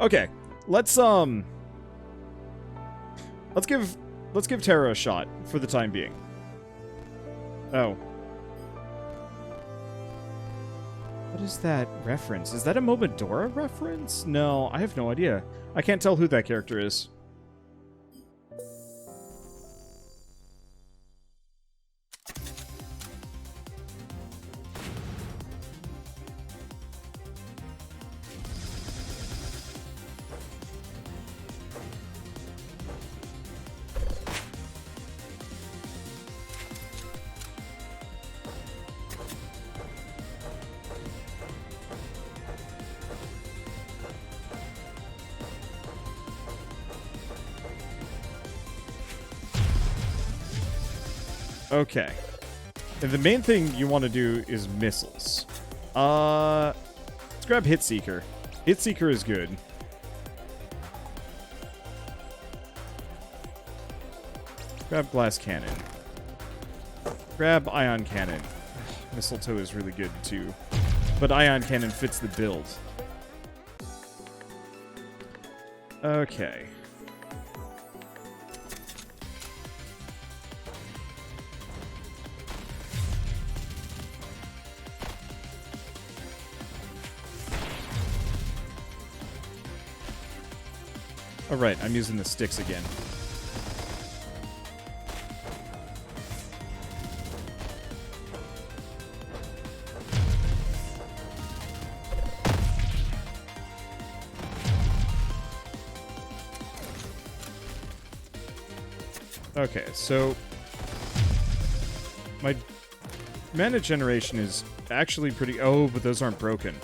Okay, let's give Terra a shot for the time being. Oh. What is that reference? Is that a Momodora reference? No, I have no idea. I can't tell who that character is. Okay. And the main thing you want to do is missiles. Let's grab Hitseeker. Hitseeker is good. Grab Glass Cannon. Grab Ion Cannon. Mistletoe is really good too. But Ion Cannon fits the build. Okay. Alright, I'm using the sticks again. Okay, so my mana generation is actually pretty... Oh, but those aren't broken.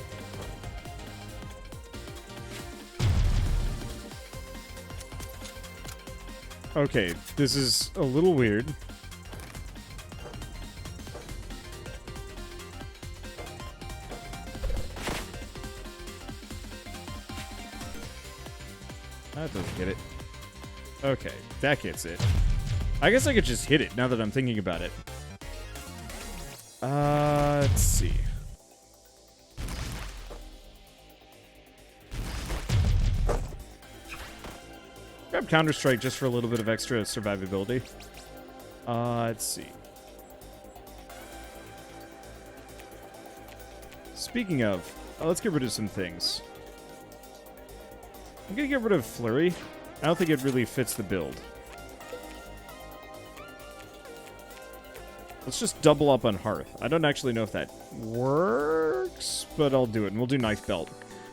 Okay, this is a little weird. That doesn't get it. Okay, that gets it. I guess I could just hit it now that I'm thinking about it. Let's see. Grab Counter-Strike just for a little bit of extra survivability. Let's see. Speaking of, let's get rid of some things. I'm gonna get rid of Flurry. I don't think it really fits the build. Let's just double up on Hearth. I don't actually know if that works, but I'll do it, and we'll do Knife Belt.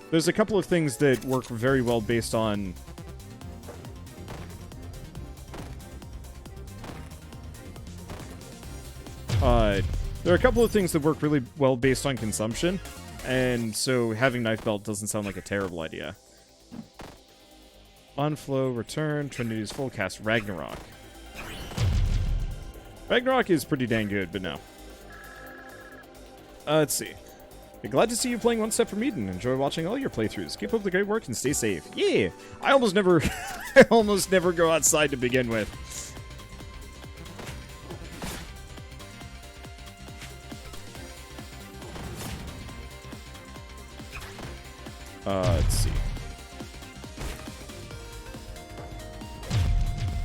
There's a couple of things that work very well based on... there are a couple of things that work really well based on consumption, and so having Knife Belt doesn't sound like a terrible idea. Onflow, return, Trinity's full, cast Ragnarok. Ragnarok is pretty dang good, but no. Let's see. Be glad to see you playing One Step from Eden. Enjoy watching all your playthroughs. Keep up the great work and stay safe. Yeah! I almost never I almost never go outside to begin with. Let's see.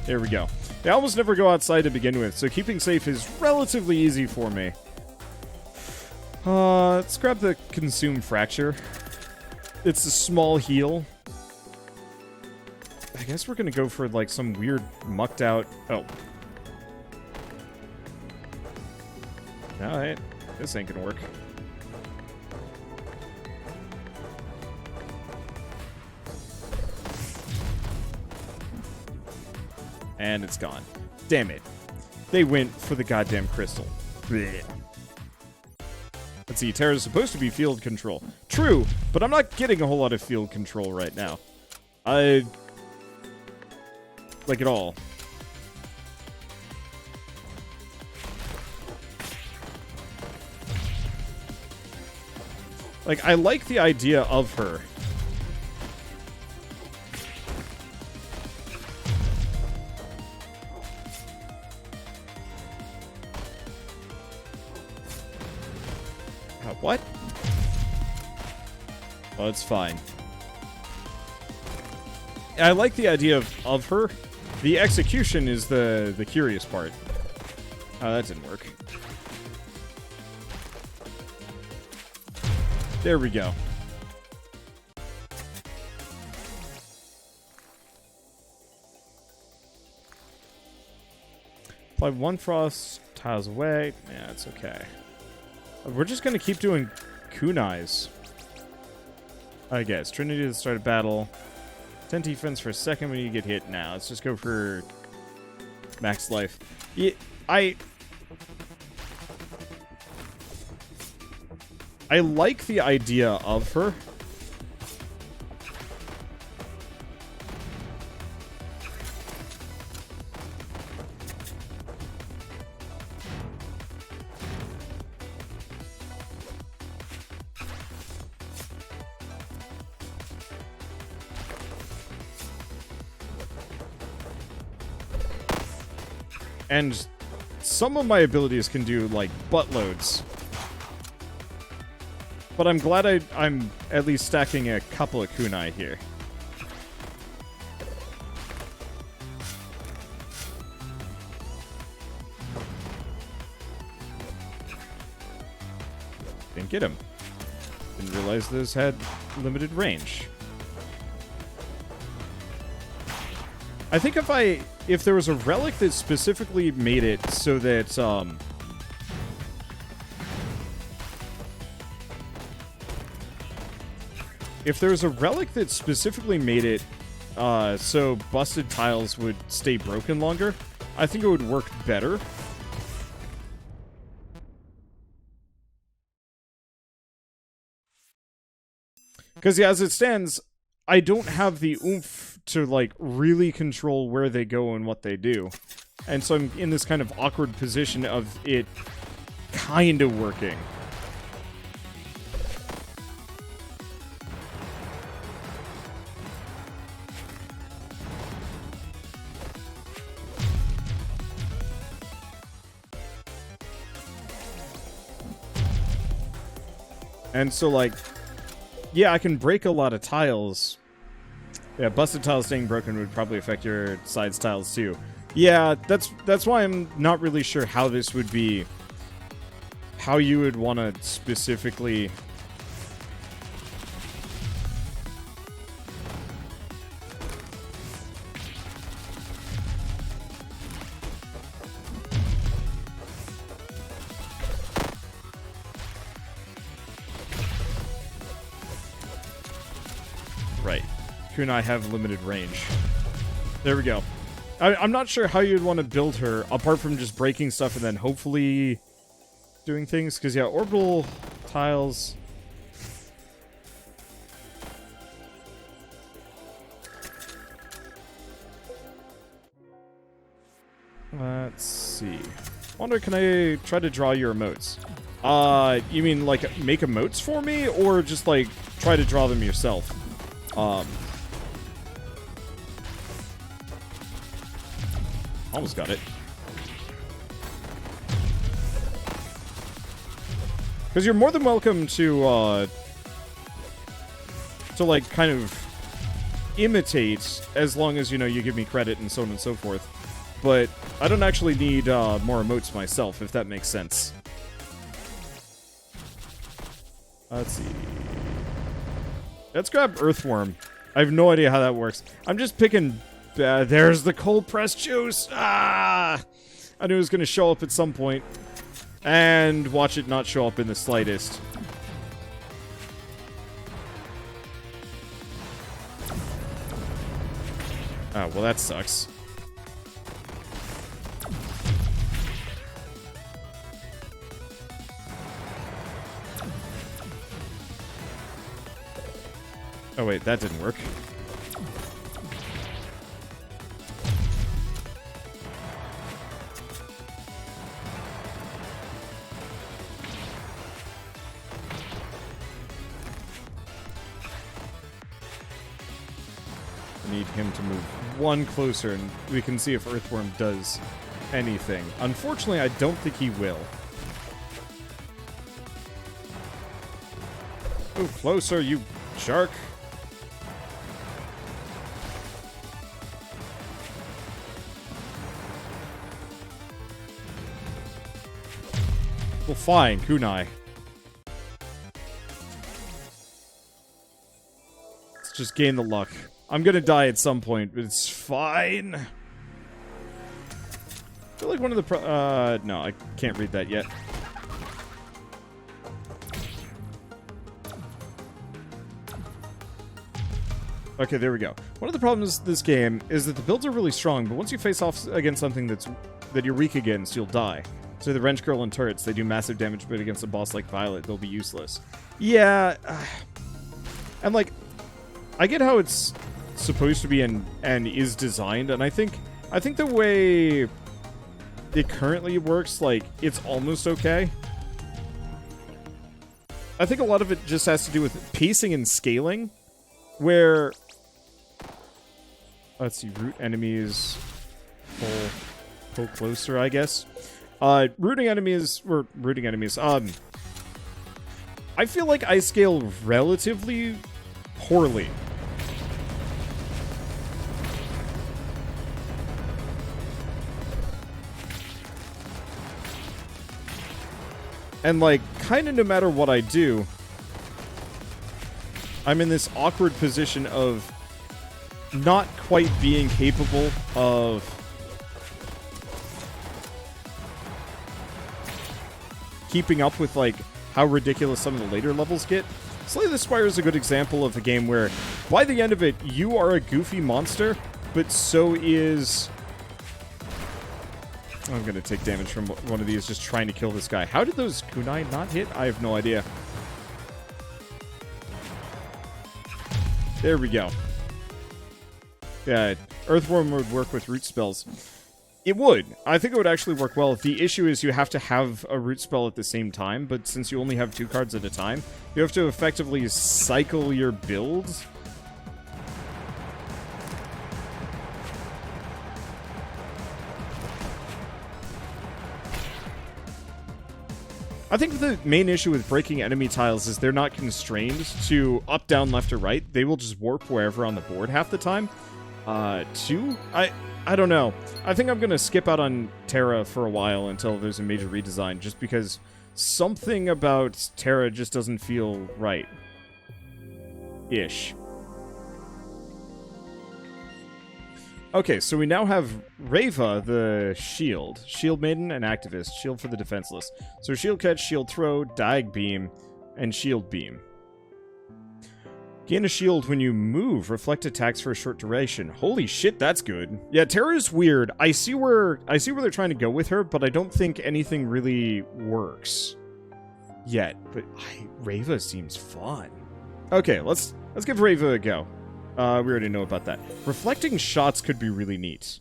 There we go. I almost never go outside to begin with, so keeping safe is relatively easy for me. Let's grab the Consume Fracture. It's a small heal. I guess we're gonna go for, like, some weird mucked out... Oh. Alright. This ain't gonna work. And it's gone. Damn it. They went for the goddamn crystal. Blech. Let's see, Terra's supposed to be field control. True, but I'm not getting a whole lot of field control right now. Like, at all. Like, I like the idea of her. What? Oh, it's fine. I like the idea of her. The execution is the curious part. Oh, that didn't work. There we go. Apply 1 frost tiles away. Yeah, it's okay. We're just gonna keep doing kunais. I guess. Trinity at the start of battle. 10 defense for a second when you get hit. Now, let's just go for max life. Yeah, I like the idea of her. And some of my abilities can do, like, buttloads. But I'm glad I'm at least stacking a couple of kunai here. Didn't get him. Didn't realize those had limited range. I think if there was a relic that specifically made it so that, if there was a relic that specifically made it so busted tiles would stay broken longer, I think it would work better. Because, yeah, as it stands, I don't have the oomph to, like, really control where they go and what they do. And so I'm in this kind of awkward position of it kind of working. And so, like, yeah, I can break a lot of tiles. Yeah, busted tiles staying broken would probably affect your sides tiles too. Yeah, that's why I'm not really sure how this would be. How you would want to specifically... Right. Kunai have limited range. There we go. I'm not sure how you'd want to build her, apart from just breaking stuff and then hopefully doing things. Because, yeah, orbital tiles... Let's see. Wonder, can I try to draw your emotes? You mean, like, make emotes for me? Or just, like, try to draw them yourself? Almost got it. Because you're more than welcome to like, kind of imitate, as long as, you know, you give me credit and so on and so forth. But I don't actually need, more emotes myself, if that makes sense. Let's see. Let's grab Earthworm. I have no idea how that works. I'm just picking... there's the cold pressed juice! Ah! I knew it was going to show up at some point. And watch it not show up in the slightest. Oh, well that sucks. Oh wait, that didn't work. I need him to move one closer and we can see if Earthworm does anything. Unfortunately, I don't think he will. Move closer, you shark. Well, fine, kunai. Let's just gain the luck. I'm gonna die at some point, but it's fine. I feel like one of the no, I can't read that yet. Okay, there we go. One of the problems with this game is that the builds are really strong, but once you face off against something that you're weak against, you'll die. So the wrench girl and turrets, they do massive damage, but against a boss like Violet, they'll be useless. Yeah, and like, I get how it's supposed to be and is designed, and I think the way it currently works, like, it's almost okay. I think a lot of it just has to do with pacing and scaling, where, let's see, root enemies, pull closer, I guess. Rooting enemies, I feel like I scale relatively poorly. And, like, kind of no matter what I do, I'm in this awkward position of not quite being capable of keeping up with, like, how ridiculous some of the later levels get. Slay the Spire is a good example of a game where, by the end of it, you are a goofy monster, but so is... I'm gonna take damage from one of these just trying to kill this guy. How did those kunai not hit? I have no idea. There we go. Yeah, Earthworm would work with root spells. It would. I think it would actually work well. The issue is you have to have a root spell at the same time, but since you only have 2 cards at a time, you have to effectively cycle your builds. I think the main issue with breaking enemy tiles is they're not constrained to up, down, left, or right. They will just warp wherever on the board half the time. 2? I don't know. I think I'm gonna skip out on Terra for a while until there's a major redesign, just because something about Terra just doesn't feel right. Ish. Okay, so we now have Rava, the shield. Shield Maiden and Activist. Shield for the defenseless. So Shield Catch, Shield Throw, Diag Beam, and Shield Beam. Gain a shield when you move. Reflect attacks for a short duration. Holy shit, that's good. Yeah, Terra is weird. I see where they're trying to go with her, but I don't think anything really works yet. But Rava seems fun. Okay, let's give Rava a go. We already know about that. Reflecting shots could be really neat.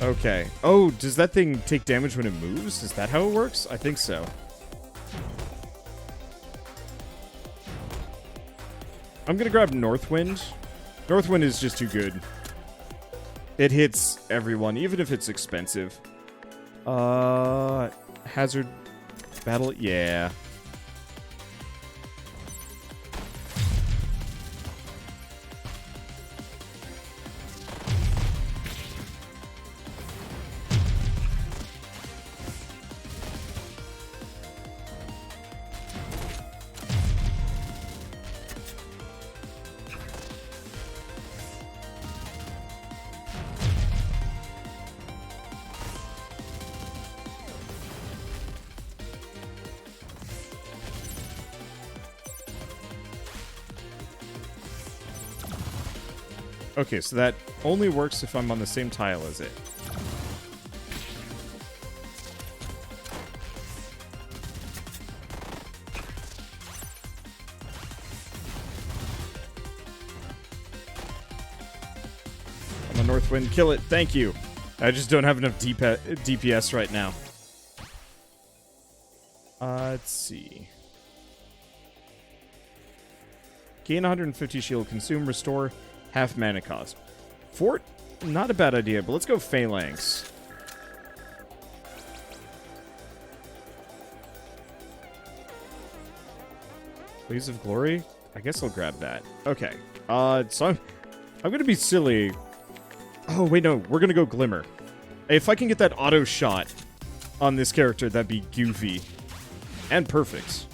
Okay. Oh, does that thing take damage when it moves? Is that how it works? I think so. I'm gonna grab Northwind. Northwind is just too good. It hits everyone, even if it's expensive. Hazard battle? Yeah. Okay, so that only works if I'm on the same tile as it. I'm a Northwind. Kill it. Thank you. I just don't have enough DPS right now. Let's see. Gain 150 shield, consume, restore, half mana cost. Fort, not a bad idea, but let's go Phalanx. Blaze of Glory? I guess I'll grab that. Okay. So I'm gonna be silly. Oh, wait, no. We're gonna go Glimmer. If I can get that auto shot on this character, that'd be goofy. And perfect.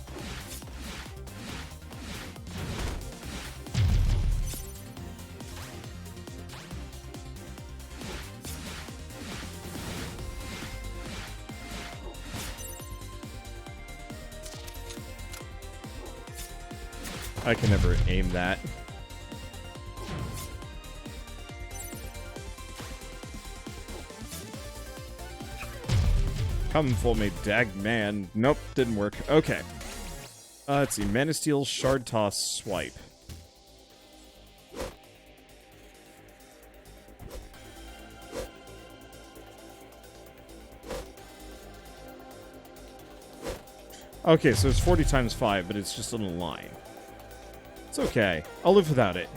I can never aim that. Come for me, dag man. Nope, didn't work. Okay. Let's see. Mana Steel, Shard Toss, Swipe. Okay, so it's 40 times 5, but it's just on a line. It's okay. I'll live without it.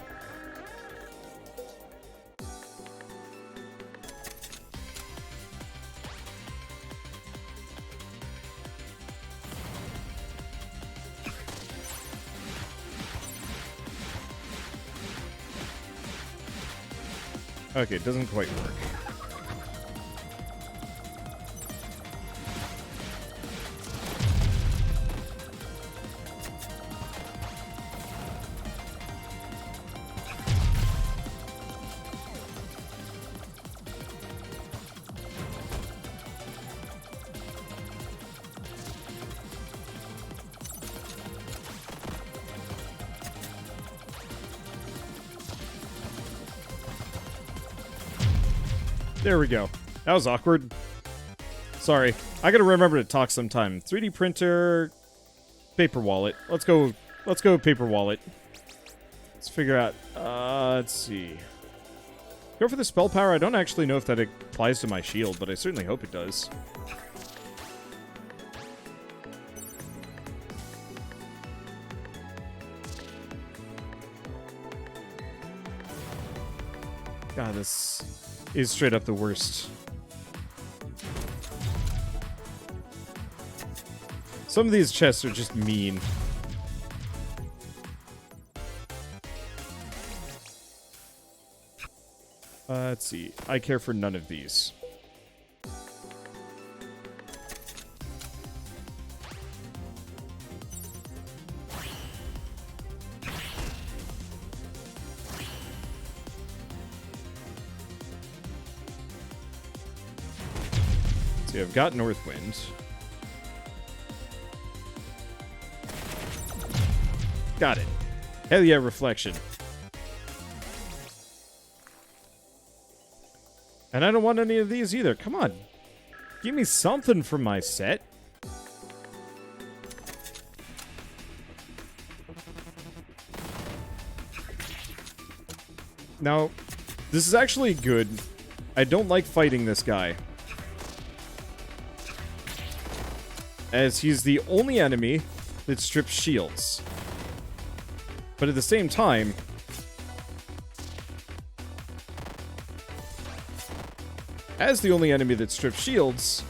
Okay, it doesn't quite work. There we go. That was awkward. Sorry. I gotta remember to talk sometime. 3D printer, paper wallet. Let's go paper wallet. Let's figure out, let's see. Go for the spell power. I don't actually know if that applies to my shield, but I certainly hope it does. God, this is straight up the worst. Some of these chests are just mean. Let's see. I care for none of these. See, I've got Northwind. Got it. Hell yeah, Reflection. And I don't want any of these either. Come on. Give me something from my set. Now, this is actually good. I don't like fighting this guy, as he's the only enemy that strips shields. But at the same time, as the only enemy that strips shields,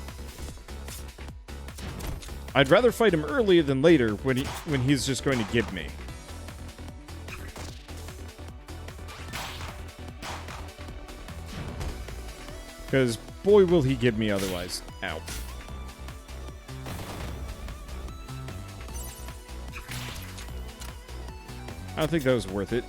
I'd rather fight him early than later when he's just going to give me. Because boy will he give me otherwise. Ow. I don't think that was worth it.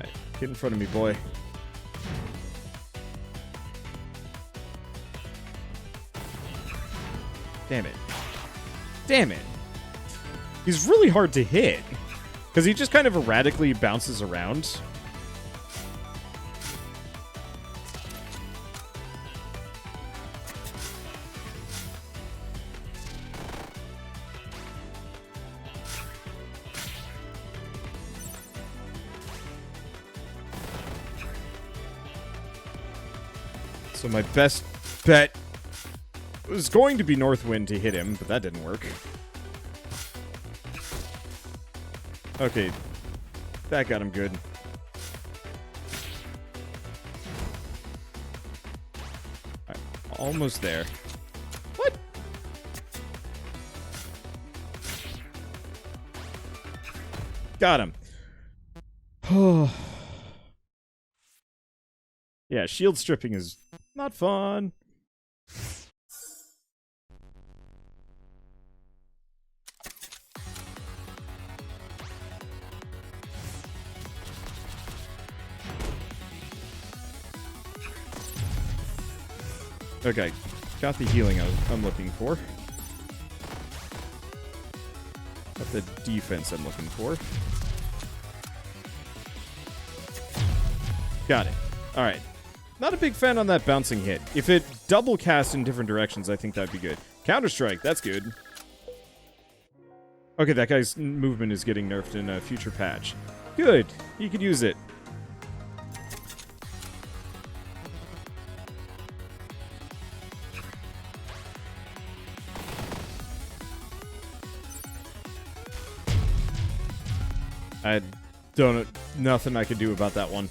Hey, get in front of me, boy. Damn it. Damn it. He's really hard to hit, because he just kind of erratically bounces around. So my best bet was going to be Northwind to hit him, but that didn't work. Okay. That got him good. Right, almost there. What? Got him. Yeah, shield stripping is not fun. Okay, got the healing I'm looking for. Got the defense I'm looking for. Got it. Alright. Not a big fan on that bouncing hit. If it double cast in different directions, I think that'd be good. Counter-Strike, that's good. Okay, that guy's movement is getting nerfed in a future patch. Good. You could use it. I don't... Nothing I can do about that one.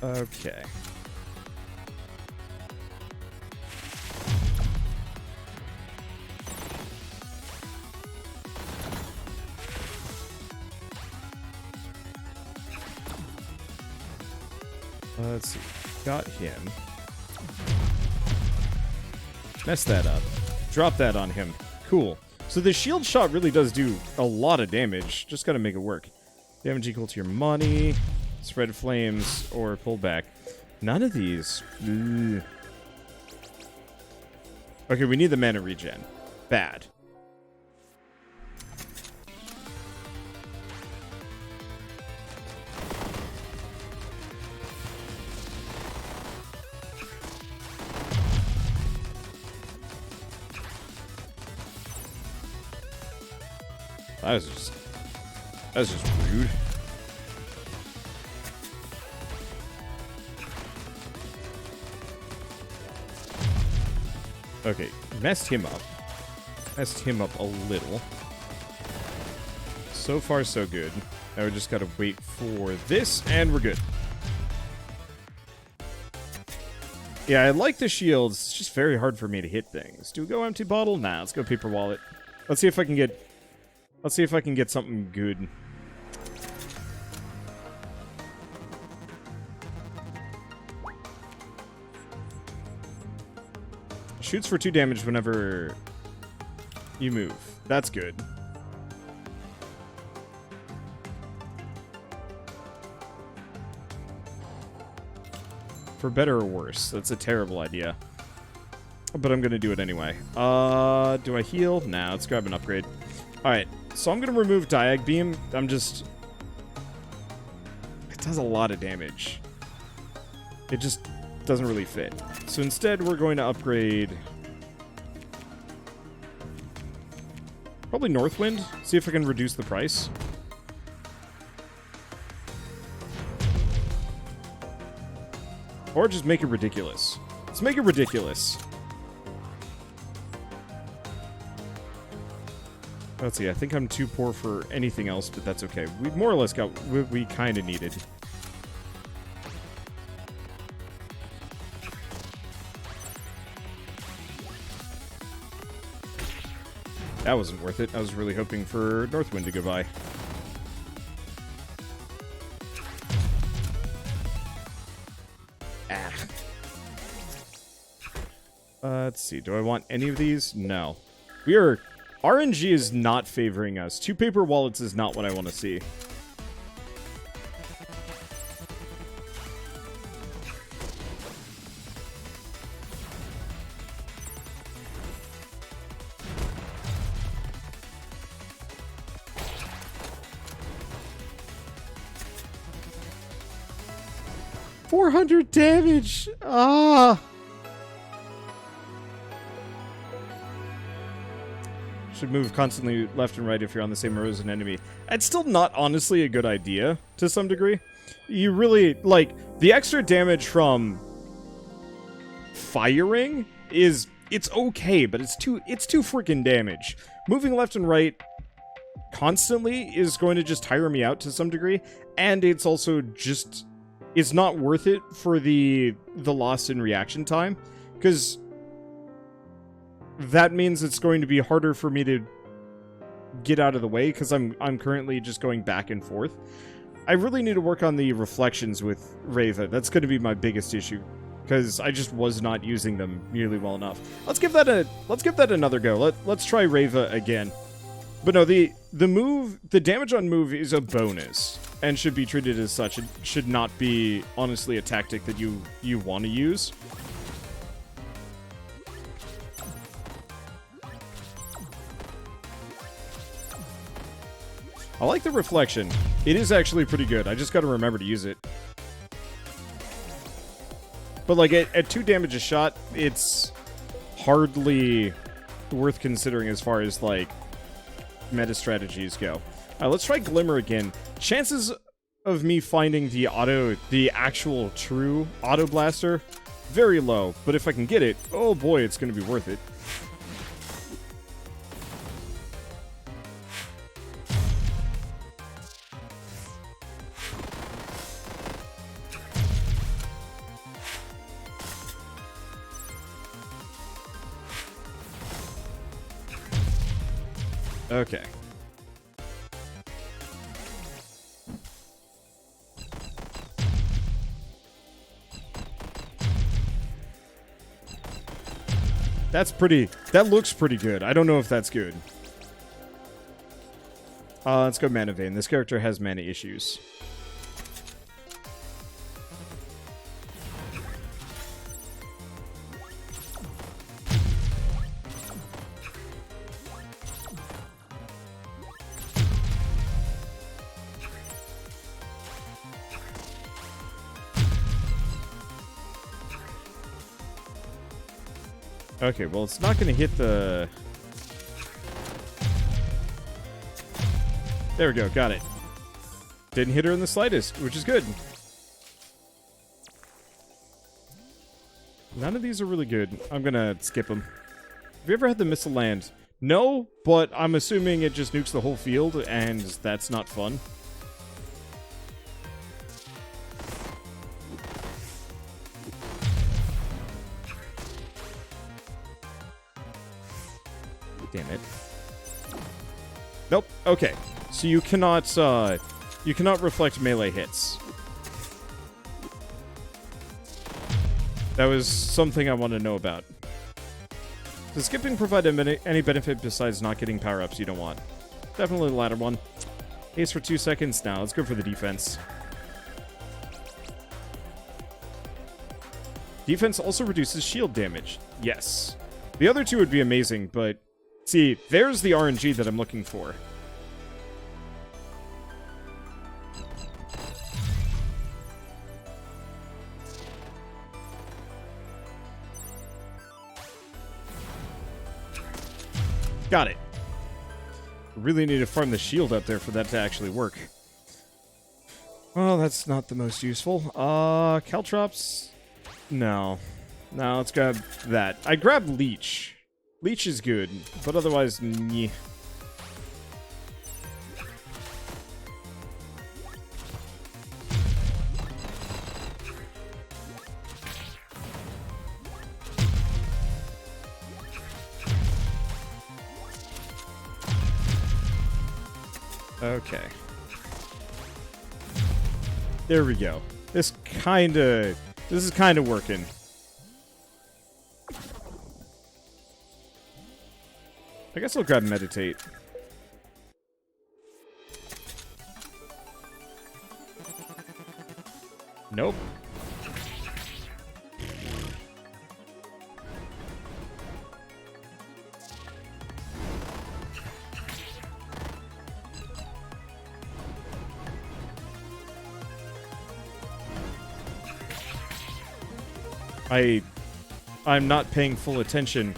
Okay. Let's see. Got him. Mess that up. Drop that on him. Cool. So the shield shot really does do a lot of damage. Just gotta make it work. Damage equal to your money. Spread flames or pull back. None of these. Ugh. Okay, we need the mana regen. Bad. That was just rude. Okay, messed him up. Messed him up a little. So far, so good. Now we just gotta wait for this, and we're good. Yeah, I like the shields. It's just very hard for me to hit things. Do we go empty bottle? Nah, let's go paper wallet. Let's see if I can get... Let's see if I can get something good. Shoots for 2 damage whenever you move. That's good. For better or worse. That's a terrible idea. But I'm going to do it anyway. Do I heal? Nah, let's grab an upgrade. Alright, so I'm going to remove Diag Beam. I'm just... It does a lot of damage. It just doesn't really fit. So instead, we're going to upgrade... Probably Northwind. See if I can reduce the price. Or just make it ridiculous. Let's make it ridiculous. Let's see, I think I'm too poor for anything else, but that's okay. We more or less got what we kind of needed. That wasn't worth it. I was really hoping for Northwind to go by. Ah. Let's see. Do I want any of these? No. We are... RNG is not favoring us. 2 paper wallets is not what I want to see. $400 damage! Ah! Should move constantly left and right if you're on the same row as an enemy. It's still not honestly a good idea, to some degree. You really, like, the extra damage from firing is, it's okay, but it's too freaking damage. Moving left and right constantly is going to just tire me out to some degree, and it's also just, it's not worth it for the loss in reaction time, because that means it's going to be harder for me to get out of the way, because I'm currently just going back and forth. I really need to work on the reflections with Rava. That's going to be my biggest issue, because I just was not using them nearly well enough. Let's give that another go. Let's try Rava again. But no, the damage on move is a bonus, and should be treated as such. It should not be, honestly, a tactic that you want to use. I like the reflection. It is actually pretty good. I just gotta remember to use it. But, like, at 2 damage a shot, it's hardly worth considering as far as, like, meta strategies go. Alright, let's try Glimmer again. Chances of me finding the actual true auto blaster, very low. But if I can get it, oh boy, it's gonna be worth it. Okay. That looks pretty good. I don't know if that's good. Let's go Mana Vein. This character has mana issues. Okay, well, it's not going to hit the... There we go, got it. Didn't hit her in the slightest, which is good. None of these are really good. I'm going to skip them. Have you ever had the missile land? No, but I'm assuming it just nukes the whole field, and that's not fun. Damn it. Nope. Okay. So you cannot reflect melee hits. That was something I want to know about. Does skipping provide any benefit besides not getting power-ups you don't want? Definitely the latter one. Haste for 2 seconds. Now, let's go for the defense. Defense also reduces shield damage. Yes. The other two would be amazing, but... See, there's the RNG that I'm looking for. Got it. Really need to farm the shield up there for that to actually work. Well, that's not the most useful. Caltrops? No. No, let's grab that. I grabbed Leech. Leech is good, but otherwise, nyeh. Okay. There we go. This is kinda working. I guess I'll grab Meditate. Nope. I'm not paying full attention.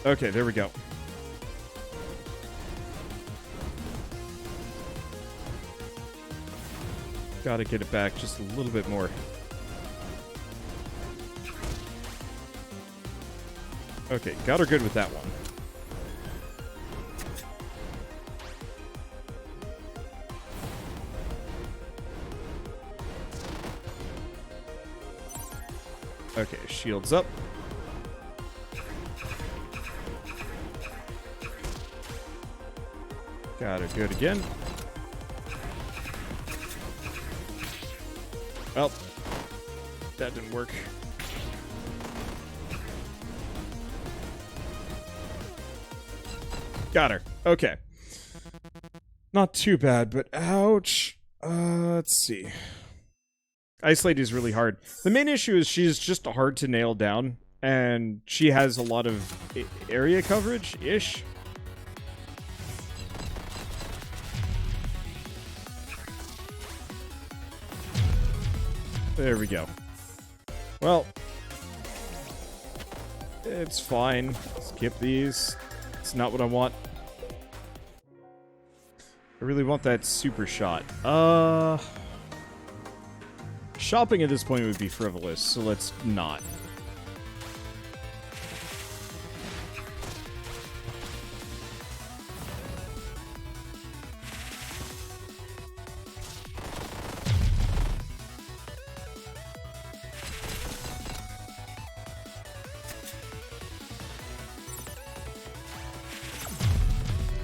Okay, there we go. Gotta get it back just a little bit more. Okay, got her good with that one. Okay, shields up. Got her good again. Well, that didn't work. Got her. Okay. Not too bad, but ouch. Let's see. Ice Lady is really hard. The main issue is she's just hard to nail down, and she has a lot of area coverage-ish. There we go. Well, it's fine. Skip these. It's not what I want. I really want that super shot. Shopping at this point would be frivolous, so let's not.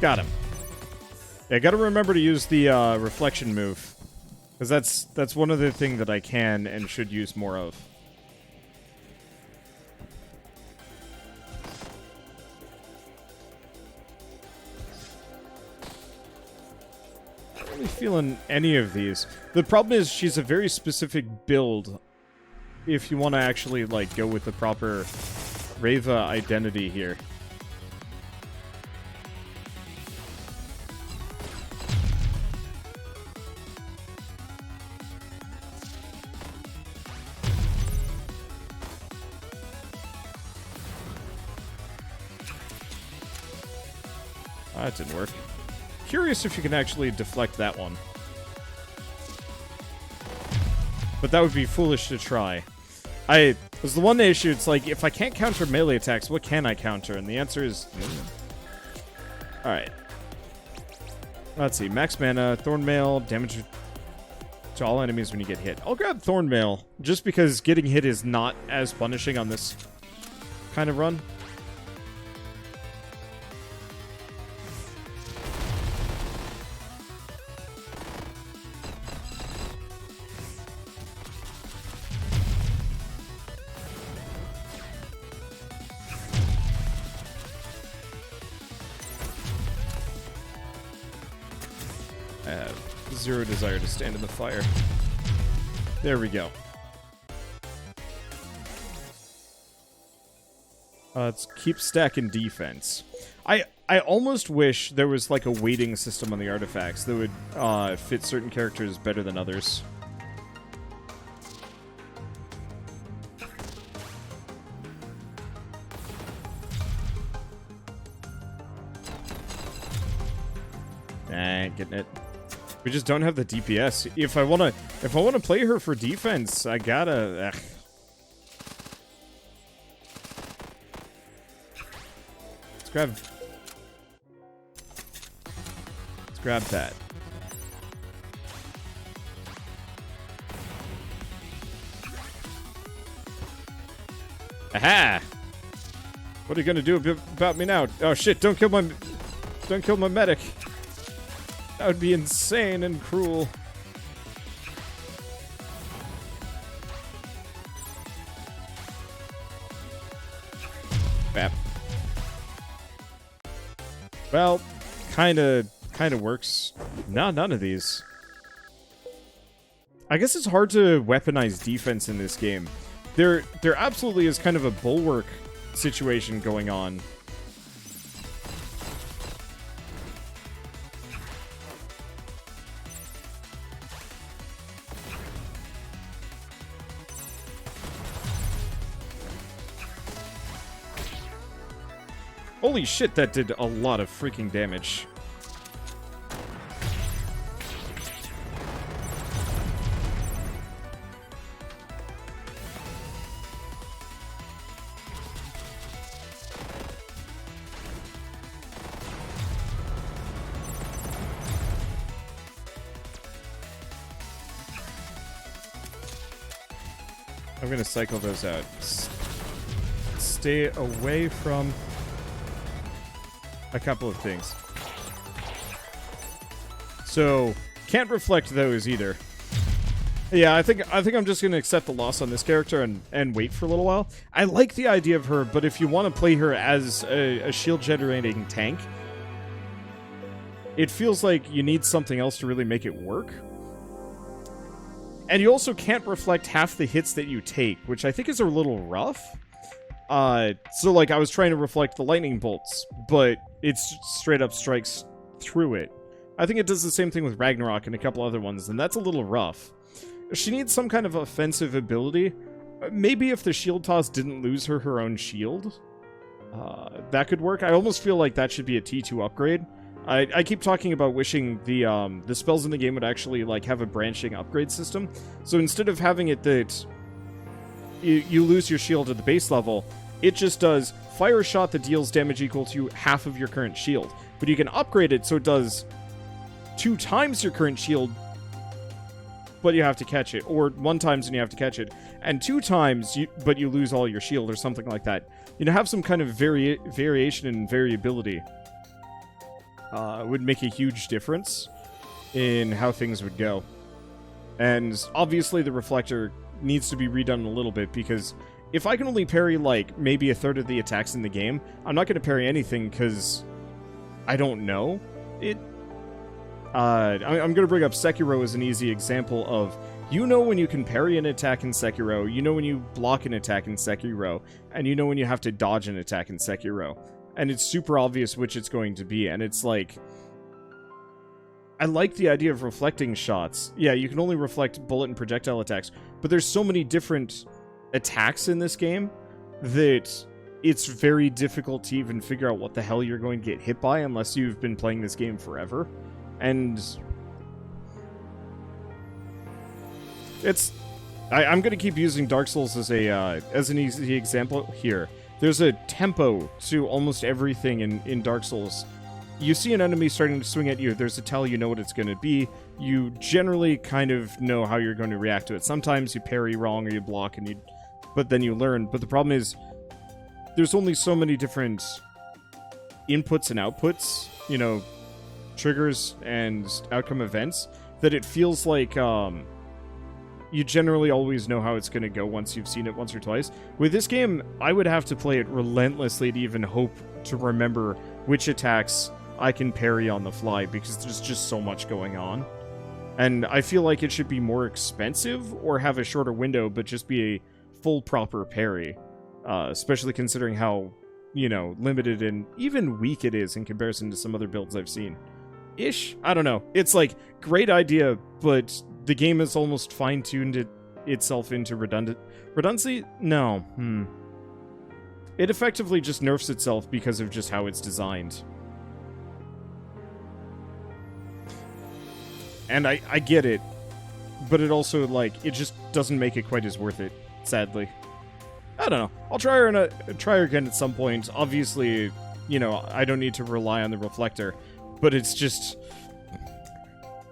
Got him. Yeah, gotta remember to use the reflection move. Because that's one other thing that I can and should use more of. Not really feeling any of these. The problem is she's a very specific build if you want to actually, like, go with the proper Rava identity here. That didn't work. Curious if you can actually deflect that one. But that would be foolish to try. Was the one issue, it's like, if I can't counter melee attacks, what can I counter? And the answer is... Alright. Let's see. Max mana, Thornmail, damage to all enemies when you get hit. I'll grab Thornmail, just because getting hit is not as punishing on this kind of run. Zero desire to stand in the fire. There we go. Let's keep stacking defense. I almost wish there was like a weighting system on the artifacts that would fit certain characters better than others. Ain't getting it. We just don't have the DPS. If I wanna play her for defense, I gotta. Let's grab that. Aha! What are you gonna do about me now? Oh shit! Don't kill my medic. That would be insane and cruel. Bap. Well, kinda works. No, none of these. I guess it's hard to weaponize defense in this game. There absolutely is kind of a Bulwark situation going on. Holy shit, that did a lot of freaking damage. I'm gonna cycle those out. Stay away from a couple of things. So, can't reflect those either. Yeah, I think I'm just gonna accept the loss on this character and wait for a little while. I like the idea of her, but if you want to play her as a shield generating tank, it feels like you need something else to really make it work. And you also can't reflect half the hits that you take, which I think is a little rough. So, like, I was trying to reflect the lightning bolts, but it straight up strikes through it. I think it does the same thing with Ragnarok and a couple other ones, and that's a little rough. She needs some kind of offensive ability. Maybe if the shield toss didn't lose her own shield, that could work. I almost feel like that should be a T2 upgrade. I keep talking about wishing the spells in the game would actually, like, have a branching upgrade system. So instead of having it that you lose your shield at the base level, it just does fire a shot that deals damage equal to half of your current shield. But you can upgrade it so it does 2 times your current shield, but you have to catch it. Or 1 times and you have to catch it. And 2 times, but you lose all your shield or something like that. You know, have some kind of variation and variability. Would make a huge difference in how things would go. And obviously the reflector needs to be redone a little bit, because if I can only parry, like, maybe a third of the attacks in the game, I'm not going to parry anything because I don't know. I'm going to bring up Sekiro as an easy example of, you know when you can parry an attack in Sekiro, you know when you block an attack in Sekiro, and you know when you have to dodge an attack in Sekiro. And it's super obvious which it's going to be, and it's like, I like the idea of reflecting shots. Yeah, you can only reflect bullet and projectile attacks, but there's so many different attacks in this game that it's very difficult to even figure out what the hell you're going to get hit by unless you've been playing this game forever. And I'm going to keep using Dark Souls as an easy example here. There's a tempo to almost everything in Dark Souls. You see an enemy starting to swing at you, there's a tell, you know what it's going to be. You generally kind of know how you're going to react to it. Sometimes you parry wrong or you block, but then you learn. But the problem is, there's only so many different inputs and outputs, you know, triggers and outcome events, that it feels like you generally always know how it's going to go once you've seen it once or twice. With this game, I would have to play it relentlessly to even hope to remember which attacks I can parry on the fly, because there's just so much going on. And I feel like it should be more expensive or have a shorter window, but just be a full proper parry. Especially considering how, you know, limited and even weak it is in comparison to some other builds I've seen. I don't know. It's like, great idea, but the game has almost fine-tuned itself into redundancy? No. It effectively just nerfs itself because of just how it's designed. And I get it, but it also, like, it just doesn't make it quite as worth it, sadly. I don't know. I'll try her again at some point. Obviously, you know, I don't need to rely on the reflector, but it's just,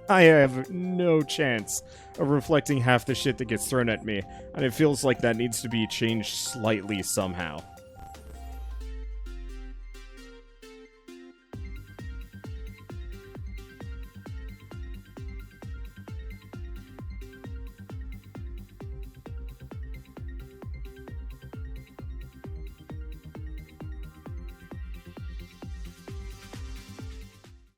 I have no chance of reflecting half the shit that gets thrown at me, and it feels like that needs to be changed slightly somehow.